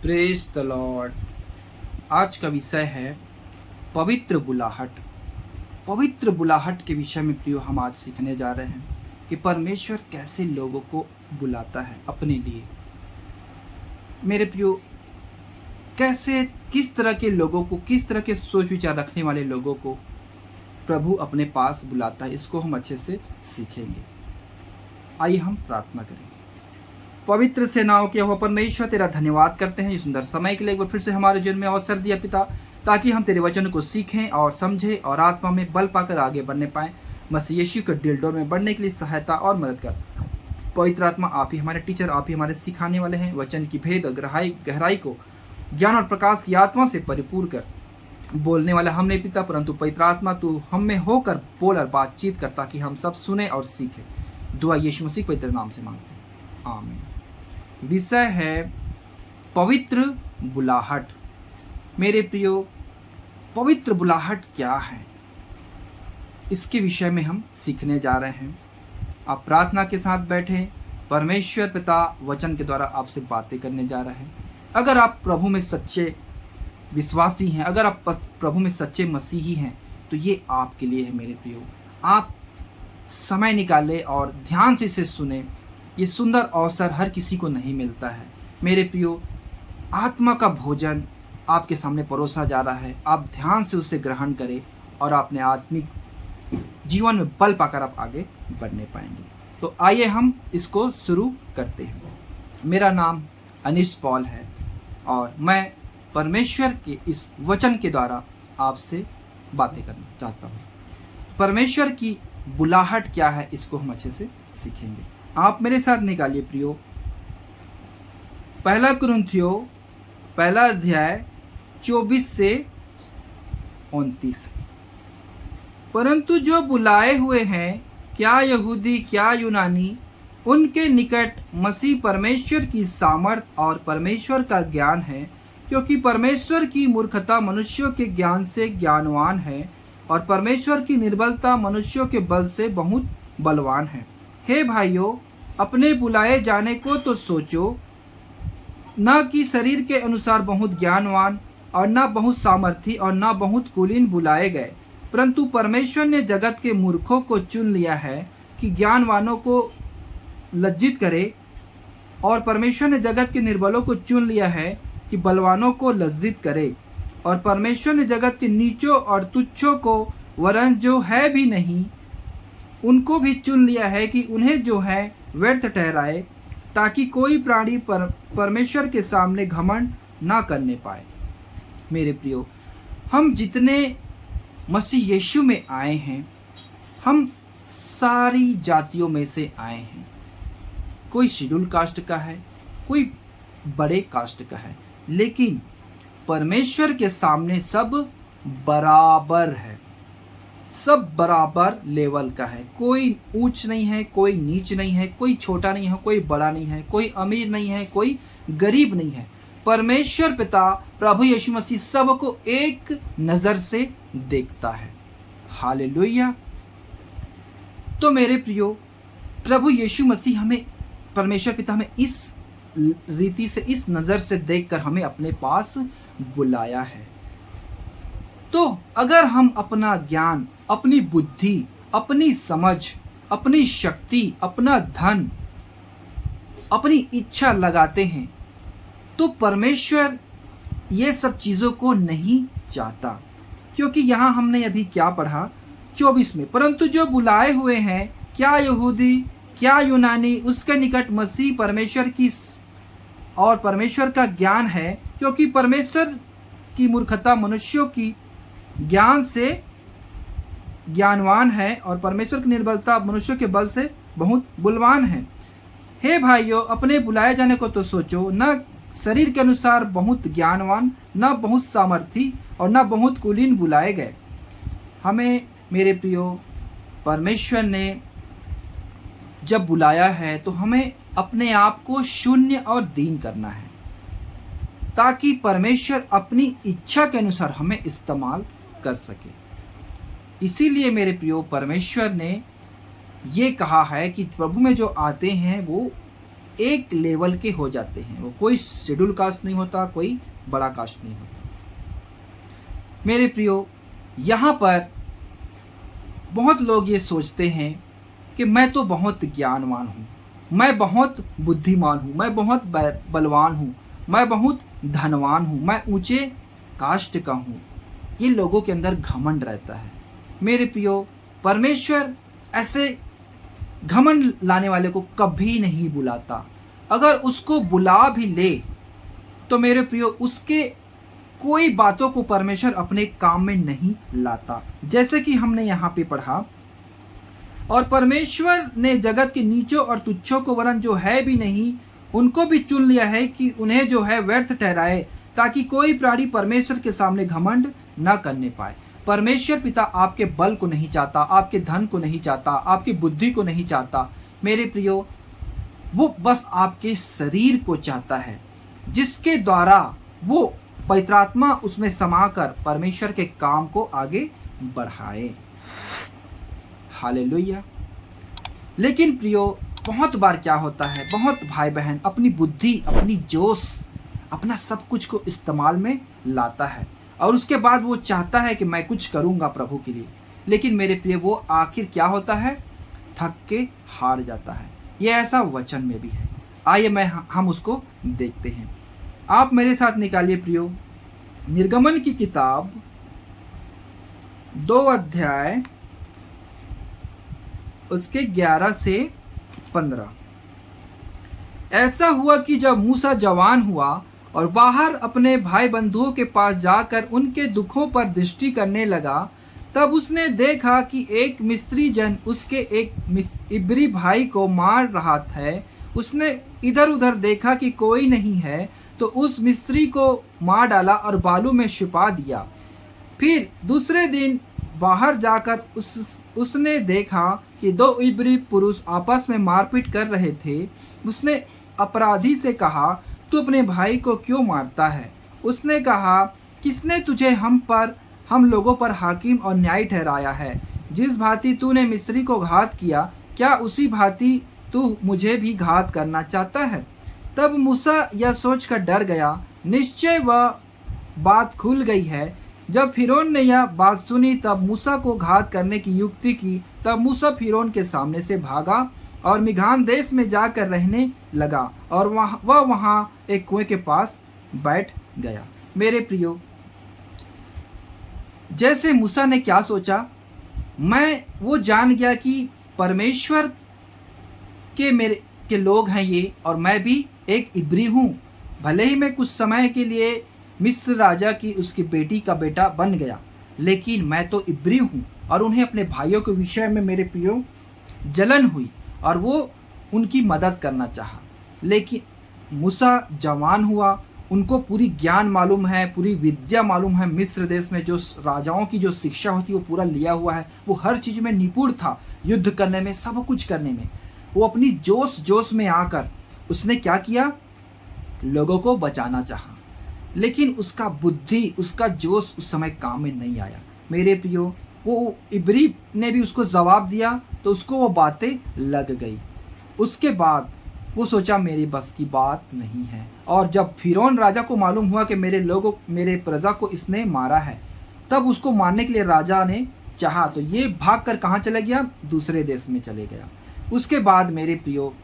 Praise the Lord. आज का विषय है पवित्र बुलाहट। पवित्र बुलाहट के विषय में प्रियो हम आज सीखने जा रहे हैं कि परमेश्वर कैसे लोगों को बुलाता है अपने लिए। मेरे प्रियो, कैसे किस तरह के लोगों को, किस तरह के सोच विचार रखने वाले लोगों को प्रभु अपने पास बुलाता है, इसको हम अच्छे से सीखेंगे। आइए हम प्रार्थना करें। पवित्र सेनाओं के यहोवा परमेश्वर, तेरा धन्यवाद करते हैं इस सुंदर समय के लिए। एक बार फिर से हमारे जीवन में अवसर दिया पिता, ताकि हम तेरे वचन को सीखें और समझें और आत्मा में बल पाकर आगे बढ़ने पाएं। मसीह यीशु के दिलडोर में बढ़ने के लिए सहायता और मदद कर। पवित्र आत्मा, आप ही हमारे टीचर, आप ही हमारे सिखाने वाले हैं। वचन की भेद और गहराई को ज्ञान और प्रकाश की आत्मा से परिपूर्ण कर। बोलने वाला हम नहीं पिता, परंतु पवित्र आत्मा तू हम में होकर बोल और बातचीत कर, ताकि हम सब सुने और सीखें। दुआ यीशु मसीह के पवित्र नाम से मांगते हैं, आमीन। विषय है पवित्र बुलाहट। मेरे प्रियो, पवित्र बुलाहट क्या है, इसके विषय में हम सीखने जा रहे हैं। आप प्रार्थना के साथ बैठे। परमेश्वर पिता वचन के द्वारा आपसे बातें करने जा रहे हैं। अगर आप प्रभु में सच्चे विश्वासी हैं, अगर आप प्रभु में सच्चे मसीही हैं, तो ये आपके लिए है मेरे प्रियो। आप समय निकालें और ध्यान से इसे सुने। ये सुंदर अवसर हर किसी को नहीं मिलता है। मेरे प्रियो, आत्मा का भोजन आपके सामने परोसा जा रहा है। आप ध्यान से उसे ग्रहण करें और अपने आत्मिक जीवन में बल पाकर आप आगे बढ़ने पाएंगे। तो आइए हम इसको शुरू करते हैं। मेरा नाम अनिश पॉल है और मैं परमेश्वर के इस वचन के द्वारा आपसे बातें करना चाहता हूँ। परमेश्वर की बुलाहट क्या है, इसको हम अच्छे से सीखेंगे। आप मेरे साथ निकालिए प्रियो, पहला कुरिन्थियों पहला अध्याय 24 से 29। परंतु जो बुलाए हुए हैं, क्या यहूदी क्या यूनानी, उनके निकट मसीह परमेश्वर की सामर्थ और परमेश्वर का ज्ञान है, क्योंकि परमेश्वर की मूर्खता मनुष्यों के ज्ञान से ज्ञानवान है और परमेश्वर की निर्बलता मनुष्यों के बल से बहुत बलवान है। हे भाइयों, अपने बुलाए जाने को तो सोचो, न कि शरीर के अनुसार बहुत ज्ञानवान और न बहुत सामर्थी और न बहुत कुलीन बुलाए गए, परंतु परमेश्वर ने जगत के मूर्खों को चुन लिया है कि ज्ञानवानों को लज्जित करे, और परमेश्वर ने जगत के निर्बलों को चुन लिया है कि बलवानों को लज्जित करे, और परमेश्वर ने जगत के नीचों और तुच्छों को, वरन जो है भी नहीं, उनको भी चुन लिया है कि उन्हें जो है व्यर्थ ठहराए, ताकि कोई प्राणी परमेश्वर के सामने घमंड ना करने पाए। मेरे प्रियो, हम जितने मसीह यीशु में आए हैं, हम सारी जातियों में से आए हैं। कोई शेड्यूल कास्ट का है, कोई बड़े कास्ट का है, लेकिन परमेश्वर के सामने सब बराबर है। सब बराबर लेवल का है। कोई ऊंच नहीं है, कोई नीच नहीं है, कोई छोटा नहीं है, कोई बड़ा नहीं है, कोई अमीर नहीं है, कोई गरीब नहीं है। परमेश्वर पिता प्रभु यीशु मसीह सबको एक नजर से देखता है। हालेलुया। तो मेरे प्रियो, प्रभु यीशु मसीह हमें, परमेश्वर पिता हमें इस रीति से, इस नजर से देखकर हमें अपने पास बुलाया है। तो अगर हम अपना ज्ञान, अपनी बुद्धि, अपनी समझ, अपनी शक्ति, अपना धन, अपनी इच्छा लगाते हैं, तो परमेश्वर ये सब चीज़ों को नहीं चाहता। क्योंकि यहाँ हमने अभी क्या पढ़ा 24 में, परंतु जो बुलाए हुए हैं, क्या यहूदी क्या यूनानी, उसके निकट मसीह परमेश्वर की और परमेश्वर का ज्ञान है, क्योंकि परमेश्वर की मूर्खता मनुष्यों की ज्ञान से ज्ञानवान है और परमेश्वर की निर्बलता मनुष्यों के बल से बहुत बलवान है। हे भाइयों, अपने बुलाए जाने को तो सोचो, न शरीर के अनुसार बहुत ज्ञानवान, न बहुत सामर्थी और न बहुत कुलीन बुलाए गए। हमें मेरे प्रियो, परमेश्वर ने जब बुलाया है तो हमें अपने आप को शून्य और दीन करना है, ताकि परमेश्वर अपनी इच्छा के अनुसार हमें इस्तेमाल कर सके। इसीलिए मेरे प्रियो, परमेश्वर ने ये कहा है कि प्रभु में जो आते हैं वो एक लेवल के हो जाते हैं। वो कोई शेड्यूल कास्ट नहीं होता, कोई बड़ा कास्ट नहीं होता। मेरे प्रियो, यहाँ पर बहुत लोग ये सोचते हैं कि मैं तो बहुत ज्ञानवान हूँ, मैं बहुत बुद्धिमान हूँ, मैं बहुत बलवान हूँ, मैं बहुत धनवान हूँ, मैं ऊंचे कास्ट का हूँ। ये लोगों के अंदर घमंड रहता है। मेरे प्रियो, परमेश्वर ऐसे घमंड लाने वाले को कभी नहीं बुलाता। अगर उसको बुला भी ले तो मेरे प्रियो, उसके कोई बातों को परमेश्वर अपने काम में नहीं लाता। जैसे कि हमने यहाँ पे पढ़ा, और परमेश्वर ने जगत के नीचों और तुच्छों को वरन जो है भी नहीं उनको भी चुन लिया है कि उन्हें जो है व्यर्थ ठहराए, ताकि कोई प्राणी परमेश्वर के सामने घमंड न करने पाए। परमेश्वर पिता आपके बल को नहीं चाहता, आपके धन को नहीं चाहता, आपकी बुद्धि को नहीं चाहता। मेरे प्रियो, वो बस आपके शरीर को चाहता है, जिसके द्वारा वो पवित्र आत्मा उसमें समाकर परमेश्वर के काम को आगे बढ़ाए। हालेलुया। लेकिन प्रियो, बहुत बार क्या होता है, बहुत भाई बहन अपनी बुद्धि, अपनी जोश, अपना सब कुछ को इस्तेमाल में लाता है और उसके बाद वो चाहता है कि मैं कुछ करूंगा प्रभु के लिए। लेकिन मेरे प्रिय, वो आखिर क्या होता है, थक के हार जाता है। ये ऐसा वचन में भी है। आइए हम उसको देखते हैं। आप मेरे साथ निकालिए प्रियो, निर्गमन की किताब 2 अध्याय उसके 11 से 15। ऐसा हुआ कि जब मूसा जवान हुआ और बाहर अपने भाई बंधुओं के पास जाकर उनके दुखों पर दृष्टि करने लगा, तब उसने देखा कि एक मिस्री जन उसके एक इब्री भाई को मार रहा है। उसने इधर उधर देखा कि कोई नहीं है, तो उस मिस्री को मार डाला और बालू में छिपा दिया। फिर दूसरे दिन बाहर जाकर उसने देखा कि 2 इब्री पुरुष आपस में मारपीट कर रहे थे। उसने अपराधी से कहा, तू अपने भाई को क्यों मारता है? उसने कहा, किसने तुझे हम लोगों पर हाकिम और न्याय ठहराया है? जिस भांति तूने मिस्री को घात किया, क्या उसी भांति तू मुझे भी घात करना चाहता है? तब मूसा यह सोचकर डर गया, निश्चय वह बात खुल गई है। जब फिरौन ने यह बात सुनी, तब मूसा को घात करने की युक्ति की। तब मूसा फिरौन के सामने से भागा और मिघान देश में जाकर रहने लगा और वह वहाँ एक कुएं के पास बैठ गया। मेरे प्रियो, जैसे मूसा ने क्या सोचा, वो जान गया कि परमेश्वर के लोग हैं ये, और मैं भी एक इब्री हूँ। भले ही मैं कुछ समय के लिए मिस्र राजा की उसकी बेटी का बेटा बन गया, लेकिन मैं तो इब्री हूँ। और उन्हें अपने भाइयों के विषय में मेरे प्रियो जलन हुई और वो उनकी मदद करना चाहा। लेकिन मूसा जवान हुआ, उनको पूरी ज्ञान मालूम है, पूरी विद्या मालूम है। मिस्र देश में जो राजाओं की जो शिक्षा होती है वो पूरा लिया हुआ है। वो हर चीज़ में निपुण था, युद्ध करने में, सब कुछ करने में। वो अपनी जोश में आकर उसने क्या किया, लोगों को बचाना चाहा। लेकिन उसका बुद्धि, उसका जोश उस समय काम में नहीं आया। मेरे प्रियो, वो इब्री ने भी उसको जवाब दिया तो उसको वो बातें लग गई। उसके बाद वो सोचा मेरी बस की बात नहीं है। और जब फिरौन राजा को मालूम हुआ कि मेरे प्रजा को इसने मारा है, तब उसको मारने के लिए राजा ने चाहा तो ये भाग कर कहाँ चले गया, दूसरे देश में चले गया। उसके बाद मेरे प्रियो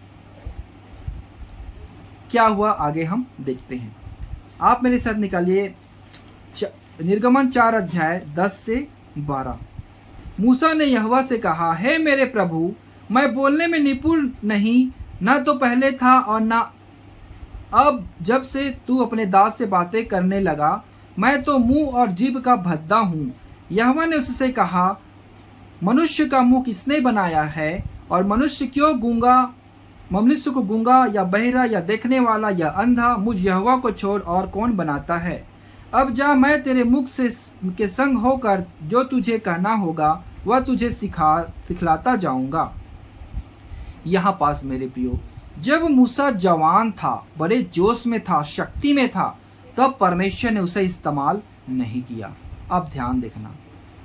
क्या हुआ, आगे हम देखते हैं। आप मेरे साथ निकालिए निर्गमन 4 अध्याय 10 से 12। मूसा ने यहोवा से कहा, हे मेरे प्रभु, मैं बोलने में निपुण नहीं, न तो पहले था और न अब जब से तू अपने दास से बातें करने लगा। मैं तो मुंह और जीभ का भद्दा हूँ। यहोवा ने उससे कहा, मनुष्य का मुंह किसने बनाया है, और मनुष्य को गूंगा या बहरा या देखने वाला या अंधा? मुझ यहोवा को छोड़ और कौन बनाता है? अब जा, मैं तेरे मुख के संग होकर जो तुझे कहना होगा वह तुझे सिखलाता जाऊंगा। यहाँ पास मेरे प्रियो, जब मूसा जवान था, बड़े जोश में था, शक्ति में था, तब परमेश्वर ने उसे इस्तेमाल नहीं किया। अब ध्यान देखना,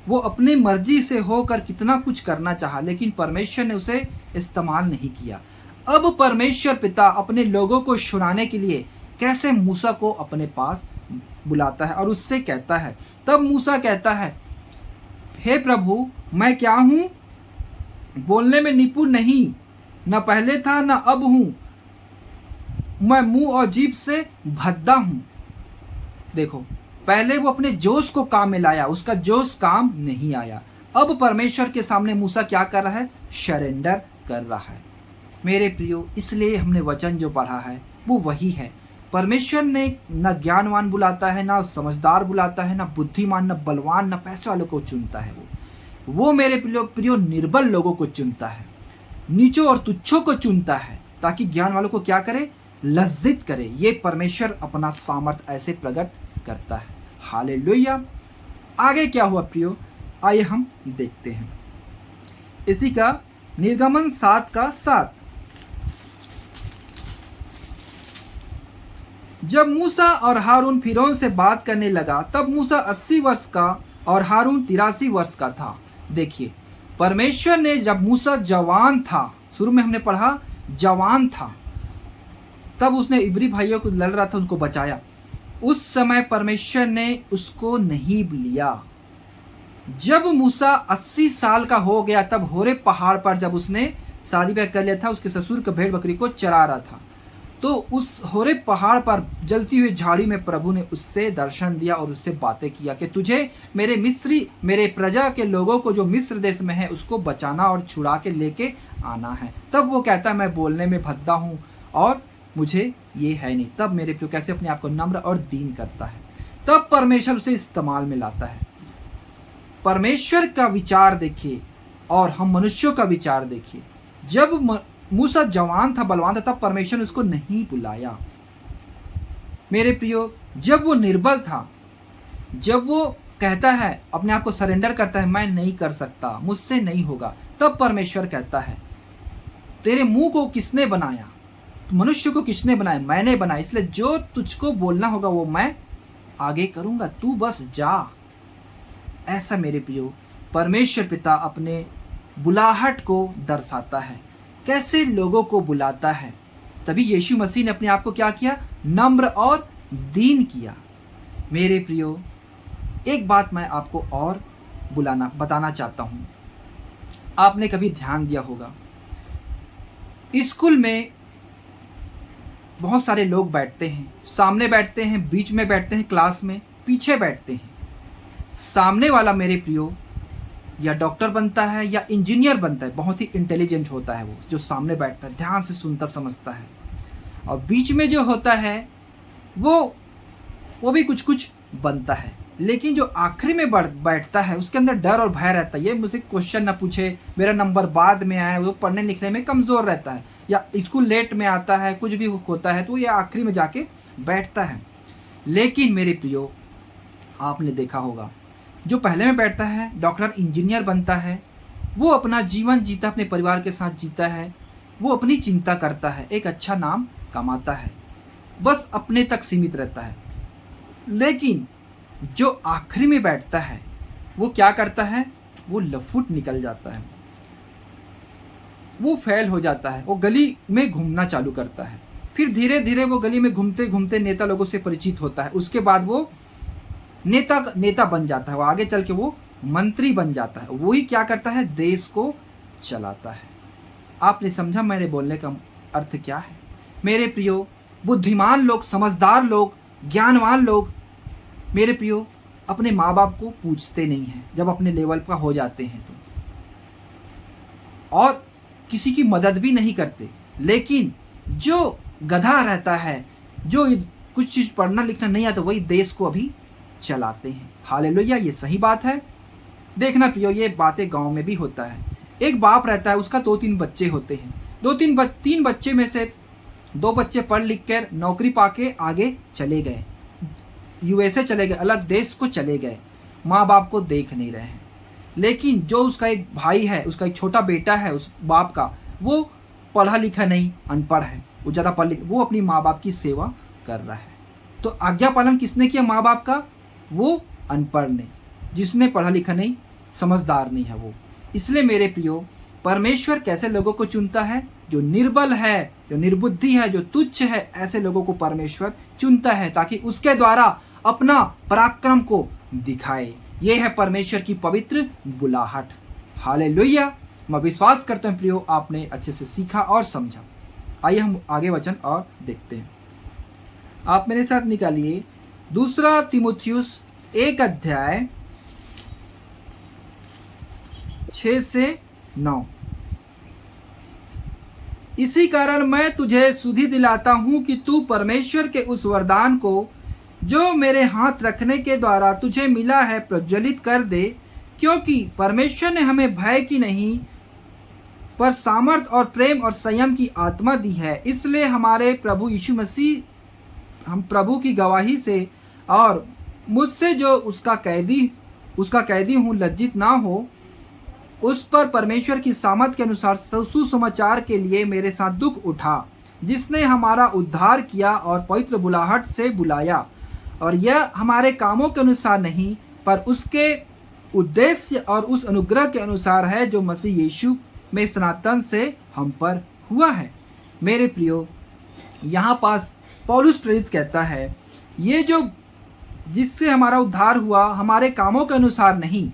वो अपनी मर्जी से होकर कितना कुछ करना चाहा, लेकिन परमेश्वर ने उसे इस्तेमाल नहीं किया। अब परमेश्वर पिता अपने लोगों को छुड़ाने के लिए कैसे मूसा को अपने पास बुलाता है और उससे कहता है। तब मूसा कहता है, हे प्रभु, मैं क्या हूँ? बोलने में निपुण नहीं, न पहले था न अब हूँ, मैं मुंह और जीभ से भद्दा हूँ। देखो, पहले वो अपने जोश को काम में लाया, उसका जोश काम नहीं आया। अब परमेश्वर के सामने मूसा क्या कर रहा है? सरेंडर कर रहा है। मेरे प्रियो, इसलिए हमने वचन जो पढ़ा है वो वही है। परमेश्वर ने न ज्ञानवान बुलाता है, ना समझदार बुलाता है, ना बुद्धिमान, न बलवान, न पैसे वालों को चुनता है। वो मेरे प्रियो निर्बल लोगों को चुनता है, नीचों और तुच्छों को चुनता है, ताकि ज्ञान वालों को क्या करे? लज्जित करे। ये परमेश्वर अपना सामर्थ ऐसे प्रकट करता है। हालेलुया। आगे क्या हुआ प्रियो? आइए हम देखते हैं इसी का निर्गमन 7:7। जब मूसा और हारून फिरौन से बात करने लगा, तब मूसा 80 वर्ष का और हारून 83 वर्ष का था। देखिए, परमेश्वर ने जब मूसा जवान था, शुरू में हमने पढ़ा जवान था, तब उसने इब्री भाइयों को लड़ रहा था, उनको बचाया। उस समय परमेश्वर ने उसको नहीं लिया। जब मूसा 80 साल का हो गया, तब होरे पहाड़ पर जब उसने शादी ब्याह कर लिया था, उसके ससुर के भेड़ बकरी को चरा रहा था, तो उस होरे पहाड़ पर जलती हुई झाड़ी में प्रभु ने उससे दर्शन दिया और उससे बातें किया कि तुझे मेरे प्रजा के लोगों को जो मिस्र देश में है उसको बचाना और छुड़ा के लेके आना है। तब वो कहता है, मैं बोलने में भद्दा हूँ और मुझे ये है नहीं। तब मेरे प्रियो कैसे अपने आप को नम्र और दीन करता है, तब परमेश्वर उसे इस्तेमाल में लाता है। परमेश्वर का विचार देखिए और हम मनुष्यों का विचार देखिए। जब मूसा जवान था, बलवान था, तब परमेश्वर ने उसको नहीं बुलाया। मेरे प्रियो, जब वो निर्बल था, जब वो कहता है, अपने आप को सरेंडर करता है, मैं नहीं कर सकता, मुझसे नहीं होगा, तब परमेश्वर कहता है, तेरे मुंह को किसने बनाया? मनुष्य को किसने बनाया? मैंने बनाया। इसलिए जो तुझको बोलना होगा वो मैं आगे करूंगा, तू बस जा। ऐसा मेरे प्रियो परमेश्वर पिता अपने बुलाहट को दर्शाता है, कैसे लोगों को बुलाता है। तभी यीशु मसीह ने अपने आप को क्या किया? नम्र और दीन किया। मेरे प्रियो, एक बात मैं आपको और बताना चाहता हूं। आपने कभी ध्यान दिया होगा, स्कूल में बहुत सारे लोग बैठते हैं, सामने बैठते हैं, बीच में बैठते हैं, क्लास में पीछे बैठते हैं। सामने वाला मेरे प्रियो या डॉक्टर बनता है या इंजीनियर बनता है, बहुत ही इंटेलिजेंट होता है वो जो सामने बैठता है, ध्यान से सुनता समझता है। और बीच में जो होता है वो भी कुछ कुछ बनता है। लेकिन जो आखिरी में बैठता है उसके अंदर डर और भय रहता है, ये मुझसे क्वेश्चन ना पूछे, मेरा नंबर बाद में आए। वो पढ़ने लिखने में कमज़ोर रहता है या स्कूल लेट में आता है, कुछ भी होता है, तो ये आखिरी में जाके बैठता है। लेकिन मेरे प्रियो, आपने देखा होगा, जो पहले में बैठता है, डॉक्टर इंजीनियर बनता है, वो अपना जीवन जीता, अपने परिवार के साथ जीता है, वो अपनी चिंता करता है, एक अच्छा नाम कमाता है, बस अपने तक सीमित रहता है। लेकिन जो आखिरी में बैठता है वो क्या करता है? वो लफुट निकल जाता है, वो फेल हो जाता है, वो गली में घूमना चालू करता है। फिर धीरे धीरे वो गली में घूमते घूमते नेता लोगों से परिचित होता है। उसके बाद वो नेता बन जाता है, वो आगे चल के वो मंत्री बन जाता है। वही क्या करता है? देश को चलाता है। आपने समझा मेरे बोलने का अर्थ क्या है? मेरे प्रियो, बुद्धिमान लोग, समझदार लोग, ज्ञानवान लोग मेरे प्रियो अपने माँ बाप को पूछते नहीं हैं जब अपने लेवल पर हो जाते हैं तो, और किसी की मदद भी नहीं करते। लेकिन जो गधा रहता है, जो कुछ चीज़ पढ़ना लिखना नहीं आता, वही देश को अभी चलाते हैं। हालेलुया, ये सही बात है। देखना प्रियो, ये बातें गांव में भी होता है। एक बाप रहता है, उसका 2-3 बच्चे होते हैं। 3 बच्चे में से 2 बच्चे पढ़ लिख कर नौकरी पाके आगे चले गए, यूएसए चले गए, अलग देश को चले गए, माँ बाप को देख नहीं रहे हैं। लेकिन जो उसका एक भाई है, उसका एक छोटा बेटा है उस बाप का, वो पढ़ा लिखा नहीं, अनपढ़ है, वो ज़्यादा पढ़ लिख, वो अपनी माँ बाप की सेवा कर रहा है। तो आज्ञा पालन किसने किया? माँ बाप का। वो अनपढ़ ने, जिसने पढ़ा लिखा नहीं, समझदार नहीं है वो। इसलिए मेरे प्रियो, परमेश्वर कैसे लोगों को चुनता है? जो निर्बल है, जो निर्बुद्धि है, जो तुच्छ है, ऐसे लोगों को परमेश्वर चुनता है ताकि उसके द्वारा अपना पराक्रम को दिखाए। ये है परमेश्वर की पवित्र बुलाहट। हालेलुया। मैं विश्वास करता हूं प्रियो आपने अच्छे से सीखा और समझा। आइए हम आगे वचन और देखते हैं। आप मेरे साथ निकालिए 2 तीमुथियुस 1 अध्याय 6 से 9। इसी कारण मैं तुझे सुधि दिलाता हूं कि तू परमेश्वर के उस वरदान को जो मेरे हाथ रखने के द्वारा तुझे मिला है प्रज्वलित कर दे, क्योंकि परमेश्वर ने हमें भय की नहीं पर सामर्थ और प्रेम और संयम की आत्मा दी है। इसलिए हमारे प्रभु यीशु मसीह, हम प्रभु की गवाही से और मुझसे जो उसका कैदी हूँ लज्जित ना हो, उस पर परमेश्वर की सामर्थ के अनुसार सुसमाचार के लिए मेरे साथ दुख उठा, जिसने हमारा उद्धार किया और पवित्र बुलाहट से बुलाया, और यह हमारे कामों के अनुसार नहीं पर उसके उद्देश्य और उस अनुग्रह के अनुसार है जो मसीह यीशु में सनातन से हम पर हुआ है। मेरे प्रियो, यहाँ पास पौलुस प्रेरित कहता है, ये जो जिससे हमारा उद्धार हुआ हमारे कामों के अनुसार नहीं।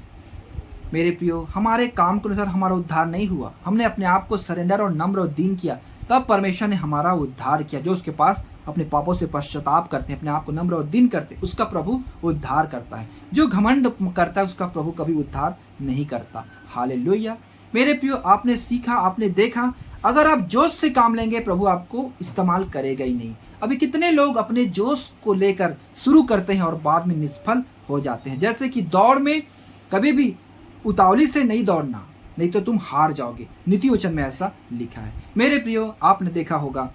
मेरे प्रियो, हमारे काम के अनुसार हमारा उद्धार नहीं हुआ। हमने अपने आप को सरेंडर और नम्र और दीन किया, तब परमेश्वर ने हमारा उद्धार किया। जो उसके पास अपने पापों से पश्चाताप करते हैं, अपने आप को नम्र और दीन करते, उसका प्रभु उद्धार करता है। जो घमंड करता है उसका प्रभु कभी उद्धार नहीं करता। हालेलुया। मेरे प्रियो, आपने सीखा, आपने देखा, अगर आप जोश से काम लेंगे प्रभु आपको इस्तेमाल करेगा ही नहीं। अभी कितने लोग अपने जोश को लेकर शुरू करते हैं और बाद में निष्फल हो जाते हैं। जैसे कि दौड़ में कभी भी उतावली से नहीं दौड़ना, नहीं तो तुम हार जाओगे। नीति वचन में ऐसा लिखा है। मेरे प्रियो, आपने देखा होगा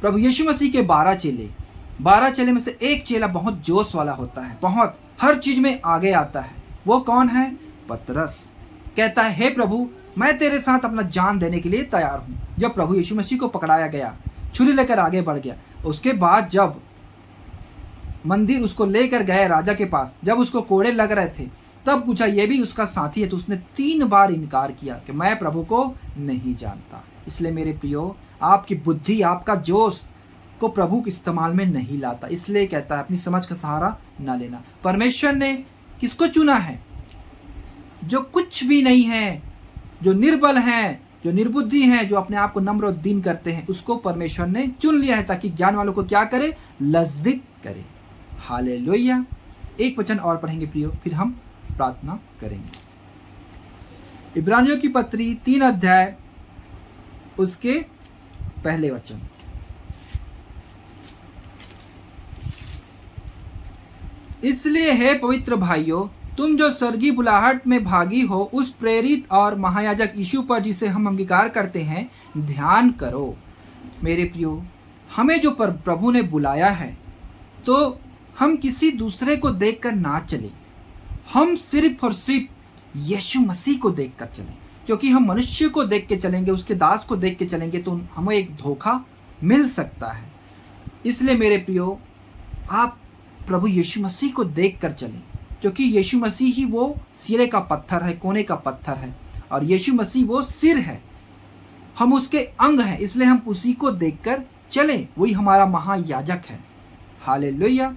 प्रभु यीशु मसीह के 12 चेले में से एक चेला बहुत जोश वाला होता है, बहुत हर चीज में आगे आता है। वो कौन है? पतरस। कहता है, हे प्रभु, मैं तेरे साथ अपना जान देने के लिए तैयार हूं। जब प्रभु यीशु मसीह को पकड़ाया गया, छुरी लेकर आगे बढ़ गया। उसके बाद जब मंदिर उसको लेकर गए राजा के पास, जब उसको कोड़े लग रहे थे, तब पूछा ये भी उसका साथी है, तो उसने 3 बार इनकार किया कि मैं प्रभु को नहीं जानता। इसलिए मेरे प्रियो, आपकी बुद्धि, आपका जोश को प्रभु के इस्तेमाल में नहीं लाता। इसलिए कहता है अपनी समझ का सहारा ना लेना। परमेश्वर ने किसको चुना है? जो कुछ भी नहीं है, जो निर्बल हैं, जो निर्बुद्धि हैं, जो अपने आप को नम्र और दीन करते हैं, उसको परमेश्वर ने चुन लिया है ताकि ज्ञान वालों को क्या करे? लज्जित करे। हालेलुया। एक वचन और पढ़ेंगे प्रियो, फिर हम प्रार्थना करेंगे। इब्रानियों की पत्री 3 अध्याय उसके पहले वचन। इसलिए हे पवित्र भाइयों, तुम जो स्वर्गीय बुलाहट में भागी हो, उस प्रेरित और महायाजक यीशु पर जिसे हम अंगीकार करते हैं, ध्यान करो। मेरे प्रियो, हमें जो प्रभु ने बुलाया है, तो हम किसी दूसरे को देखकर ना चले, हम सिर्फ और सिर्फ यीशु मसीह को देखकर चलें। क्योंकि हम मनुष्य को देख के चलेंगे, उसके दास को देख के चलेंगे, तो हमें एक धोखा मिल सकता है। इसलिए मेरे प्रियो, आप प्रभु यीशु मसीह को देखकर चलें, क्योंकि यीशु मसीह ही वो सिरे का पत्थर है, कोने का पत्थर है, और यीशु मसीह वो सिर है, हम उसके अंग हैं। इसलिए हम उसी को देखकर चलें, वही हमारा महायाजक है। हालेलुया।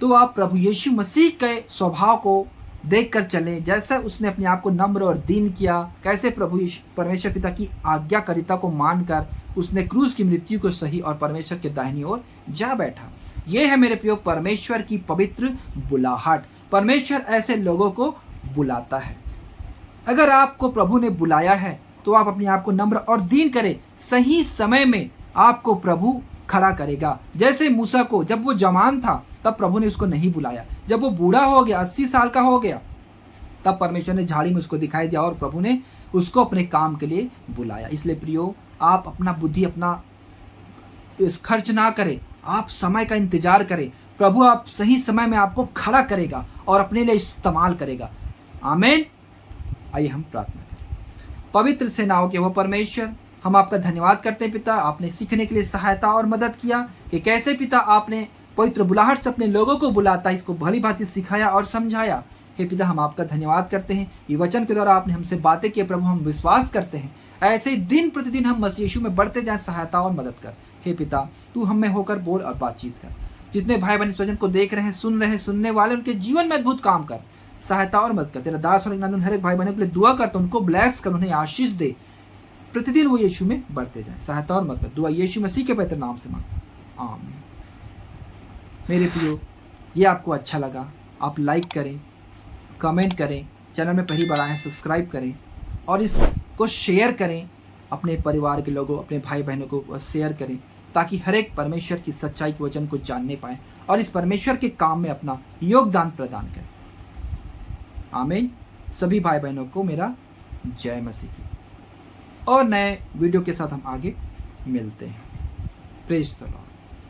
तो आप प्रभु यीशु मसीह के स्वभाव को देखकर चलें, जैसा उसने अपने आप को नम्र और दीन किया, कैसे प्रभु परमेश्वर पिता की आज्ञाकारिता को मानकर उसने क्रूस की मृत्यु को सही और परमेश्वर के दाहिनी ओर जा बैठा। ये है मेरे प्रियो परमेश्वर की पवित्र बुलाहट। परमेश्वर ऐसे लोगों को बुलाता है। अगर आपको प्रभु ने बुलाया है तो आप अपने आप को नम्र और दीन करें, सही समय में आपको प्रभु खड़ा करेगा। जैसे मूसा को जब वो जवान था तब प्रभु ने उसको नहीं बुलाया, जब वो बूढ़ा हो गया, 80 साल का हो गया, तब परमेश्वर ने झाड़ी में उसको दिखाई दिया और प्रभु ने उसको अपने काम के लिए बुलाया। इसलिए प्रियो, आप अपना बुद्धि अपना खर्च ना करें, आप समय का इंतजार करें। प्रभु आप सही समय में आपको खड़ा करेगा और अपने लिए इस्तेमाल करेगा। आमीन। आइए हम प्रार्थना करें। पवित्र सेनाओं के वो परमेश्वर, हम आपका धन्यवाद करते हैं पिता, आपने सीखने के लिए सहायता और मदद किया कि कैसे पिता आपने पवित्र बुलाहट से अपने लोगों को बुलाता, इसको भली भांति सिखाया और समझाया। हे पिता, हम आपका धन्यवाद करते हैं, ये वचन के द्वारा आपने हमसे बातें की प्रभु, हम विश्वास करते हैं ऐसे ही दिन प्रतिदिन हम मसीह यीशु में बढ़ते जाएं, सहायता और मदद कर। हे पिता, तू हम में होकर बोल और बातचीत कर। जितने भाई बहन इस वचन को देख रहे हैं, सुन रहे हैं, सुनने वाले, उनके जीवन में अद्भुत काम कर, सहायता और मदद कर। तेरा दास और हर एक भाई बहनों के लिए दुआ करता हूं, उनको ब्लेस कर, उन्हें आशीष दे, प्रतिदिन वो यीशु में बढ़ते जाए, सहायता और मदद कर। दुआ यीशु मसीह के पवित्र नाम से मांग, आमीन। मेरे प्रियो, ये आपको अच्छा लगा, आप लाइक करें, कमेंट करें, चैनल में पहली बार आए सब्सक्राइब करें और इसको शेयर करें अपने परिवार के लोगों, अपने भाई बहनों को शेयर करें, ताकि हर एक परमेश्वर की सच्चाई के वचन को जानने पाए और इस परमेश्वर के काम में अपना योगदान प्रदान करें। आमीन। सभी भाई बहनों को मेरा जय मसीह की। और नए वीडियो के साथ हम आगे मिलते हैं। Praise the Lord.